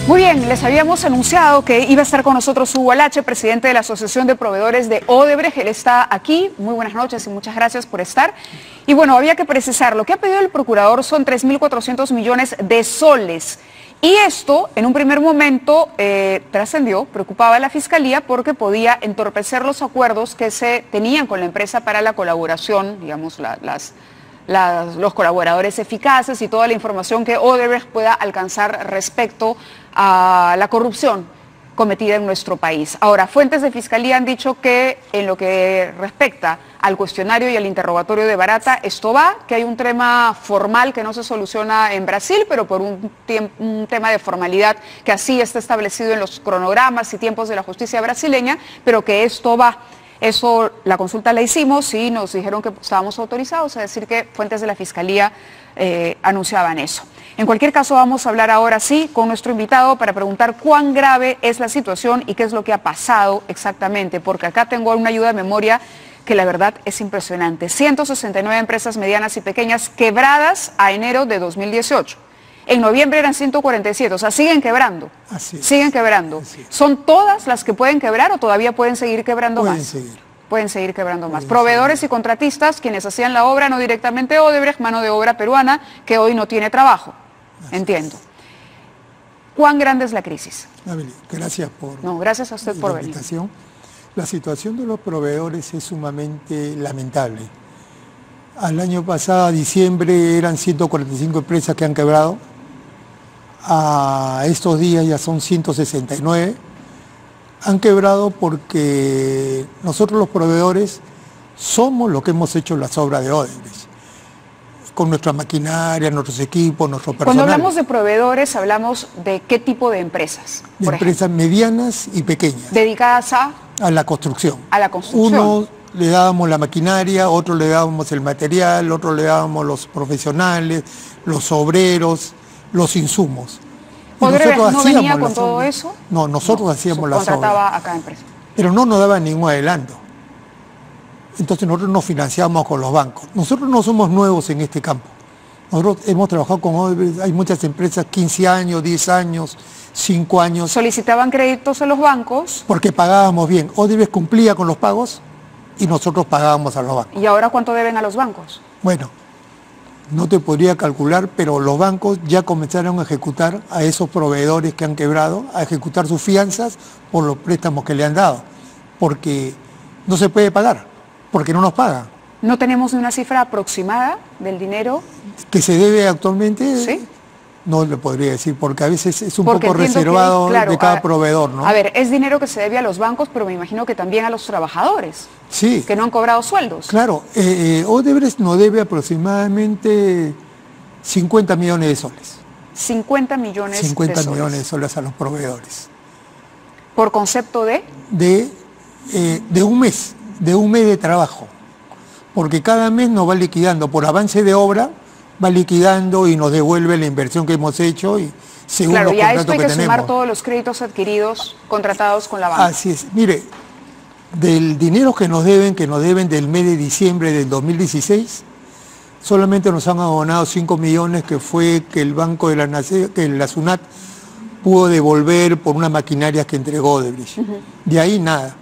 Muy bien, les habíamos anunciado que iba a estar con nosotros Hugo Alache, presidente de la Asociación de Proveedores de Odebrecht. Él está aquí. Muy buenas noches y muchas gracias por estar. Y bueno, había que precisar, lo que ha pedido el procurador son 3.400 millones de soles. Y esto, en un primer momento, trascendió, preocupaba a la Fiscalía porque podía entorpecer los acuerdos que se tenían con la empresa para la colaboración, digamos, los colaboradores eficaces y toda la información que Odebrecht pueda alcanzar respecto a la corrupción cometida en nuestro país. Ahora, fuentes de Fiscalía han dicho que en lo que respecta al cuestionario y al interrogatorio de Barata, esto va, que hay un tema formal que no se soluciona en Brasil, pero por un tema de formalidad que así está establecido en los cronogramas y tiempos de la justicia brasileña, pero que esto va. Eso, la consulta la hicimos y nos dijeron que estábamos autorizados, a decir que fuentes de la Fiscalía anunciaban eso. En cualquier caso, vamos a hablar ahora sí con nuestro invitado para preguntar cuán grave es la situación y qué es lo que ha pasado exactamente, porque acá tengo una ayuda de memoria que la verdad es impresionante. 169 empresas medianas y pequeñas quebradas a enero de 2018. En noviembre eran 147, o sea, siguen quebrando. Así es. Siguen quebrando. Así es. ¿Son todas las que pueden quebrar o todavía pueden seguir quebrando más? Pueden seguir quebrando más. Proveedores y contratistas, quienes hacían la obra, no directamente Odebrecht, mano de obra peruana, que hoy no tiene trabajo. Entiendo. ¿Cuán grande es la crisis? Abeli, gracias por gracias a usted por venir. La situación de los proveedores es sumamente lamentable. Al año pasado, a diciembre, eran 145 empresas que han quebrado. A estos días ya son 169. Han quebrado porque nosotros los proveedores somos los que hemos hecho las obras de Odebrecht, con nuestra maquinaria, nuestros equipos, nuestro personal. Cuando hablamos de proveedores, hablamos de qué tipo de empresas. De empresas medianas y pequeñas. Dedicadas a la construcción. A la construcción. Uno le dábamos la maquinaria, otro le dábamos el material, otro le dábamos los profesionales, los obreros, los insumos. ¿Odebrecht no venía con todo eso? No, nosotros hacíamos las obras. Contrataba a cada empresa. Pero no nos daban ningún adelanto. Entonces nosotros nos financiábamos con los bancos. Nosotros no somos nuevos en este campo. Nosotros hemos trabajado con Odebrecht, hay muchas empresas, 15 años, 10 años, 5 años. ¿Solicitaban créditos a los bancos? Porque pagábamos bien. Odebrecht cumplía con los pagos y nosotros pagábamos a los bancos. ¿Y ahora cuánto deben a los bancos? Bueno, no te podría calcular, pero los bancos ya comenzaron a ejecutar a esos proveedores que han quebrado, a ejecutar sus fianzas por los préstamos que le han dado, porque no se puede pagar, porque no nos pagan. ¿No tenemos una cifra aproximada del dinero que se debe actualmente? Sí. No le podría decir, porque a veces es un poco reservado de cada proveedor, ¿no? A ver, es dinero que se debe a los bancos, pero me imagino que también a los trabajadores. Sí. Que no han cobrado sueldos. Claro, Odebrecht nos debe aproximadamente 50 millones de soles. 50 millones de soles. 50 millones de soles a los proveedores. ¿Por concepto de? De un mes de trabajo. Porque cada mes nos va liquidando por avance de obra, va liquidando y nos devuelve la inversión que hemos hecho y según los contratos que tenemos. Claro, y a esto hay que sumar todos los créditos adquiridos, contratados con la banca. Así es. Mire, del dinero que nos deben del mes de diciembre del 2016, solamente nos han abonado 5 millones, que fue que el Banco de la Nación, que la SUNAT pudo devolver por una maquinaria que entregó Odebrecht. De ahí nada.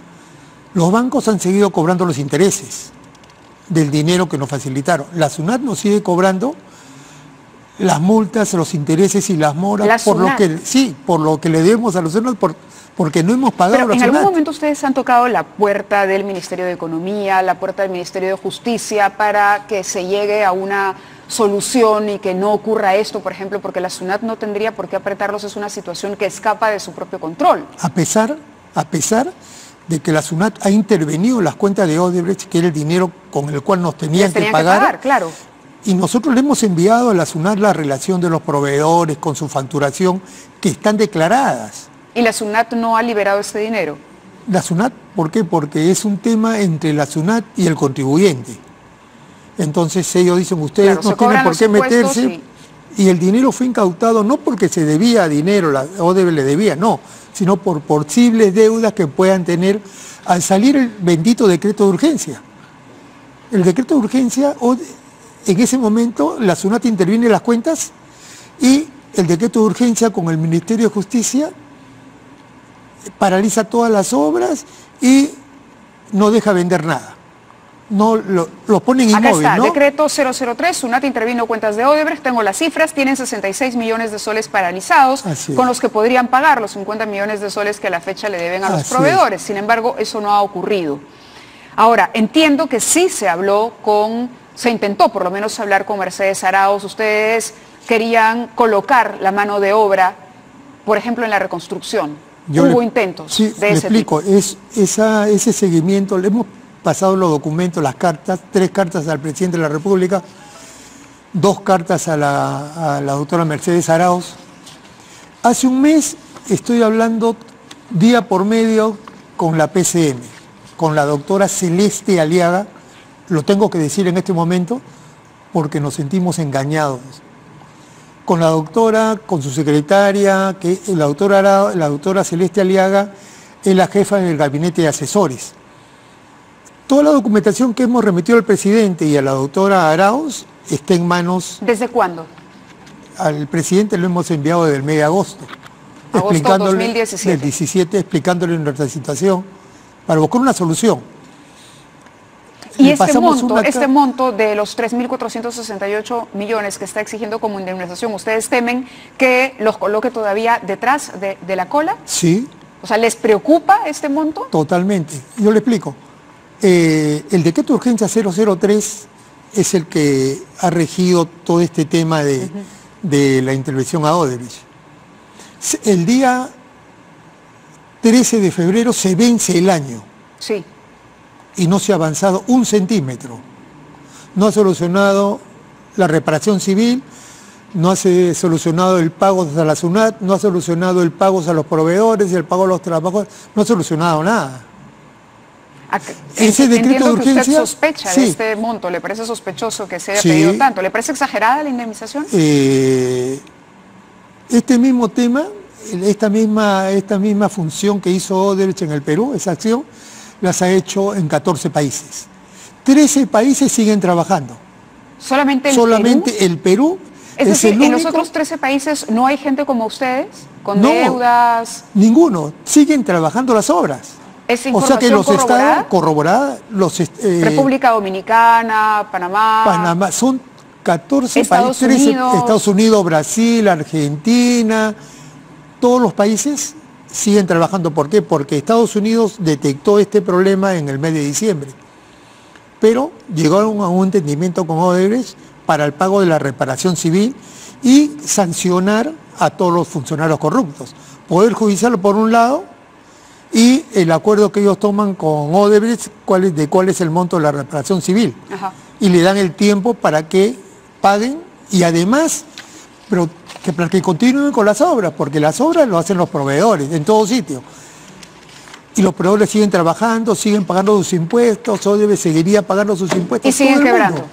Los bancos han seguido cobrando los intereses del dinero que nos facilitaron. La SUNAT nos sigue cobrando las multas, los intereses y las moras por lo que le debemos a los SUNAT porque no hemos pagado. Pero en algún momento ustedes han tocado la puerta del Ministerio de Economía, la puerta del Ministerio de Justicia para que se llegue a una solución y que no ocurra esto, por ejemplo, porque la SUNAT no tendría por qué apretarlos, es una situación que escapa de su propio control. A pesar de que la SUNAT ha intervenido en las cuentas de Odebrecht, que era el dinero con el cual nos tenían que pagar, claro. Y nosotros le hemos enviado a la SUNAT la relación de los proveedores con su facturación, que están declaradas. ¿Y la SUNAT no ha liberado este dinero? La SUNAT, ¿por qué? Porque es un tema entre la SUNAT y el contribuyente. Entonces ellos dicen, ustedes no tienen por qué meterse. Y el dinero fue incautado no porque se debía dinero, la Odebrecht le debía, no, sino por posibles deudas que puedan tener al salir el bendito decreto de urgencia. El decreto de urgencia, en ese momento la SUNAT interviene en las cuentas y el decreto de urgencia con el Ministerio de Justicia paraliza todas las obras y no deja vender nada. No lo ponen inmóvil. Acá está, ¿no? decreto 003, SUNAT intervino cuentas de Odebrecht, tengo las cifras, tienen 66 millones de soles paralizados, con los que podrían pagar los 50 millones de soles que a la fecha le deben a los proveedores. Sin embargo, eso no ha ocurrido. Ahora, entiendo que sí se intentó por lo menos hablar con Mercedes Arauz. Ustedes querían colocar la mano de obra, por ejemplo, en la reconstrucción. Hubo intentos de ese tipo. Ese seguimiento, le hemos pasado los documentos, las cartas, 3 cartas al presidente de la República, 2 cartas a la doctora Mercedes Arauz. Hace un mes estoy hablando día por medio con la PCM, con la doctora Celeste Aliaga, lo tengo que decir en este momento porque nos sentimos engañados. Con la doctora, con su secretaria, que la doctora Celeste Aliaga es la jefa del gabinete de asesores. Toda la documentación que hemos remitido al presidente y a la doctora Arauz está en manos... ¿Desde cuándo? Al presidente lo hemos enviado desde el mes de agosto. Agosto 2017. Del 17, explicándole nuestra situación para buscar una solución. Y este monto de los 3.468 millones que está exigiendo como indemnización, ¿ustedes temen que los coloque todavía detrás de la cola? Sí. O sea, ¿les preocupa este monto? Totalmente. Yo le explico. El decreto de urgencia 003 es el que ha regido todo este tema de la intervención a Odebrecht. El día 13 de febrero se vence el año. Sí. Y no se ha avanzado 1 centímetro. No ha solucionado la reparación civil, no ha solucionado el pago a la SUNAT, no ha solucionado el pago a los proveedores, el pago a los trabajadores, no ha solucionado nada. Ese decreto de urgencia... ¿Usted sospecha de este monto? ¿Le parece sospechoso que se haya pedido tanto? ¿Le parece exagerada la indemnización? Este mismo tema, esta misma función que hizo Odebrecht en el Perú, esa acción, las ha hecho en 14 países. 13 países siguen trabajando. ¿Solamente el Perú? Es decir, ¿en los otros 13 países no hay gente como ustedes? ¿Con deudas? Ninguno. Siguen trabajando las obras. ¿Es información corroborada? República Dominicana, Panamá... son 14 países. Estados Unidos, Brasil, Argentina, todos los países siguen trabajando. ¿Por qué? Porque Estados Unidos detectó este problema en el mes de diciembre. Pero llegaron a un entendimiento con Odebrecht para el pago de la reparación civil y sancionar a todos los funcionarios corruptos. Poder judicial por un lado y el acuerdo que ellos toman con Odebrecht de cuál es el monto de la reparación civil. Y le dan el tiempo para que paguen y además... para que continúen con las obras, porque las obras lo hacen los proveedores en todo sitio. Y los proveedores siguen trabajando, siguen pagando sus impuestos, Odebrecht seguiría pagando sus impuestos. Y siguen quebrando.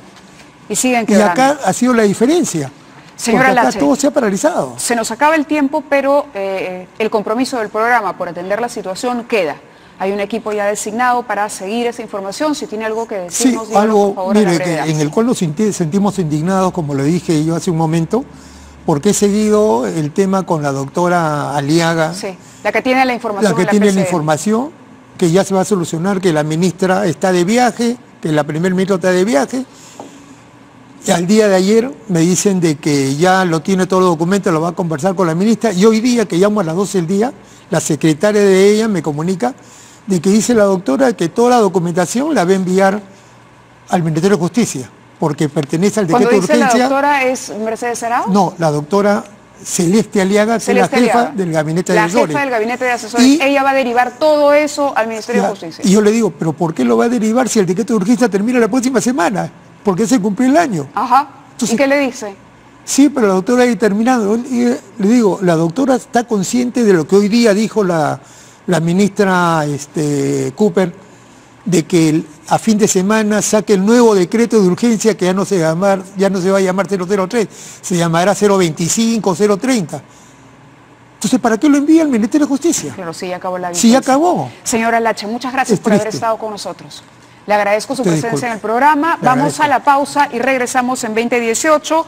Y acá ha sido la diferencia. Señora acá Lache, todo se ha paralizado. Se nos acaba el tiempo, pero el compromiso del programa por atender la situación queda. Hay un equipo ya designado para seguir esa información. Si tiene algo que decirnos, sí, algo, por favor, mire, en el cual nos sentimos indignados, como le dije yo hace un momento, porque he seguido el tema con la doctora Aliaga. Sí, la que tiene la información. La que tiene la información, que ya se va a solucionar, que la ministra está de viaje, que la primer ministra está de viaje. Y al día de ayer me dicen de que ya lo tiene todos los documentos, lo va a conversar con la ministra. Y hoy día, que llamo a las 12 del día, la secretaria de ella me comunica de que dice la doctora que toda la documentación la va a enviar al Ministerio de Justicia, porque pertenece al decreto de urgencia. ¿Cuando dice la doctora es Mercedes Arauz? No, la doctora Celeste Aliaga, que es la jefa del gabinete de asesores. La jefa del gabinete de asesores. Y ella va a derivar todo eso al Ministerio de Justicia. Y yo le digo, ¿pero por qué lo va a derivar si el decreto de urgencia termina la próxima semana? Porque se cumplió el año. Entonces, ¿y qué le dice? Sí, pero la doctora ha determinado. Y le digo, la doctora está consciente de lo que hoy día dijo la ministra Cooper, de que a fin de semana saque el nuevo decreto de urgencia que ya no se va a llamar 003, se llamará 025, 030. Entonces, ¿para qué lo envía al Ministerio de Justicia? Pero sí, ya acabó la vigencia. Sí, ya acabó. Señora Lache, muchas gracias por haber estado con nosotros. Le agradezco su presencia en el programa. Vamos a la pausa y regresamos en 2018.